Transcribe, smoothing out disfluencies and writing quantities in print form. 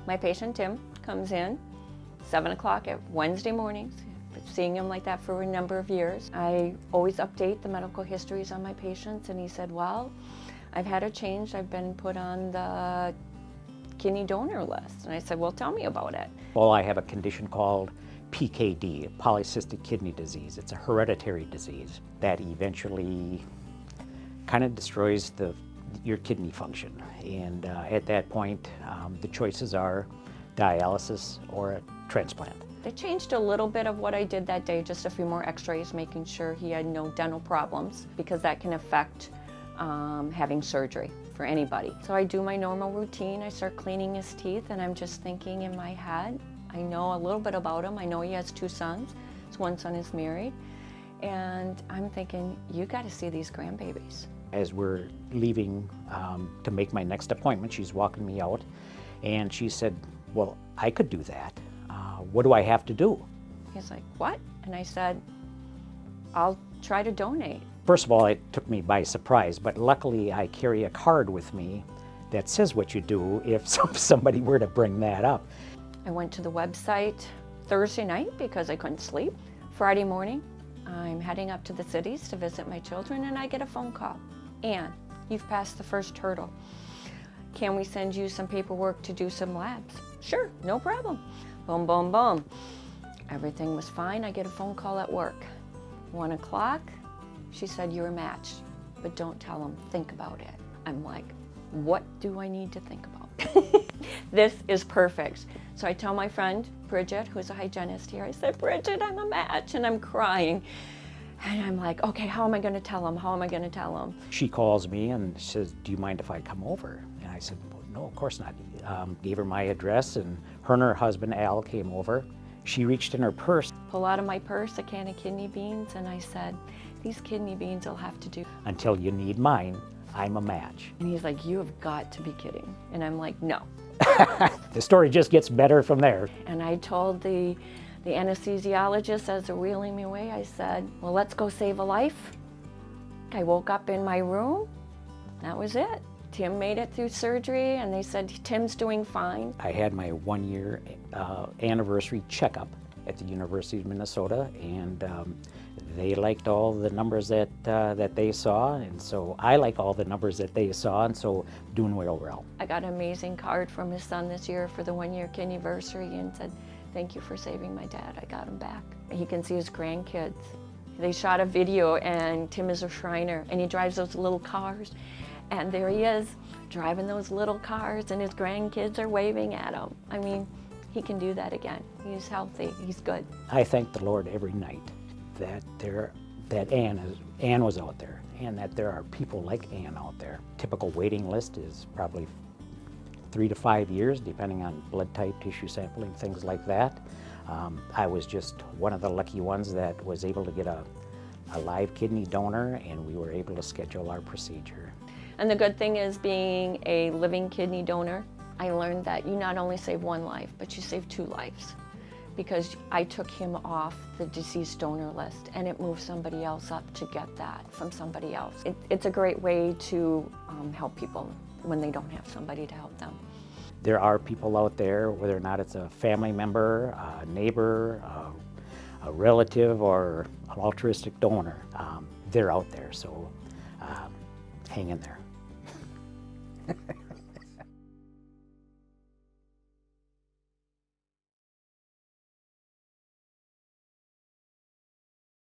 My patient, Tim, comes in 7 o'clock at Wednesday mornings. Been seeing him like that for a number of years. I always update the medical histories on my patients, and he said, well, I've had a change. I've been put on the kidney donor list. And I said, well, tell me about it. Well, I have a condition called PKD, polycystic kidney disease. It's a hereditary disease that eventually kind of destroys your kidney function. And at that point, the choices are dialysis or a transplant. They changed a little bit of what I did that day, just a few more x-rays, making sure he had no dental problems, because that can affect having surgery for anybody. So I do my normal routine. I start cleaning his teeth, and I'm just thinking in my head, I know a little bit about him. I know he has 2 sons. His one son is married. And I'm thinking, you got to see these grandbabies. As we're leaving to make my next appointment, she's walking me out, and she said, well, I could do that. What do I have to do? He's like, what? And I said, I'll try to donate. First of all, it took me by surprise, but luckily I carry a card with me that says what you do if somebody were to bring that up. I went to the website Thursday night because I couldn't sleep. Friday morning, I'm heading up to the cities to visit my children, and I get a phone call. Ann, you've passed the first hurdle. Can we send you some paperwork to do some labs? Sure, no problem. Boom, boom, boom. Everything was fine. I get a phone call at work. 1 o'clock, she said, you're matched, but don't tell them, think about it. I'm like, what do I need to think about? This is perfect. So I tell my friend, Bridget, who's a hygienist here, I said, Bridget, I'm a match, and I'm crying. And I'm like, okay, how am I gonna tell him? How am I gonna tell him? She calls me and says, do you mind if I come over? And I said, well, no, of course not. Gave her my address, and her husband, Al, came over. She reached in her purse. Pull out of my purse a can of kidney beans, and I said, these kidney beans will have to do. Until you need mine, I'm a match. And he's like, you have got to be kidding. And I'm like, no. The story just gets better from there. And I told the anesthesiologist as they're wheeling me away, I said, well, let's go save a life. I woke up in my room. That was it. Tim made it through surgery, and they said, Tim's doing fine. I had my 1-year anniversary checkup at the University of Minnesota, and they liked all the numbers that they saw, and so I like all the numbers that they saw, and so doing real well. I got an amazing card from his son this year for the 1-year kidneyversary, and said, thank you for saving my dad. I got him back. He can see his grandkids. They shot a video, and Tim is a Shriner, and he drives those little cars. And there he is, driving those little cars, and his grandkids are waving at him. I mean, he can do that again. He's healthy, he's good. I thank the Lord every night that Ann was out there, and that there are people like Ann out there. Typical waiting list is probably 3 to 5 years, depending on blood type, tissue sampling, things like that. I was just one of the lucky ones that was able to get a live kidney donor, and we were able to schedule our procedure. And the good thing is, being a living kidney donor, I learned that you not only save 1 life, but you save 2 lives. Because I took him off the deceased donor list, and it moved somebody else up to get that from somebody else. It's a great way to help people when they don't have somebody to help them. There are people out there, whether or not it's a family member, a neighbor, a relative, or an altruistic donor, they're out there, so hang in there.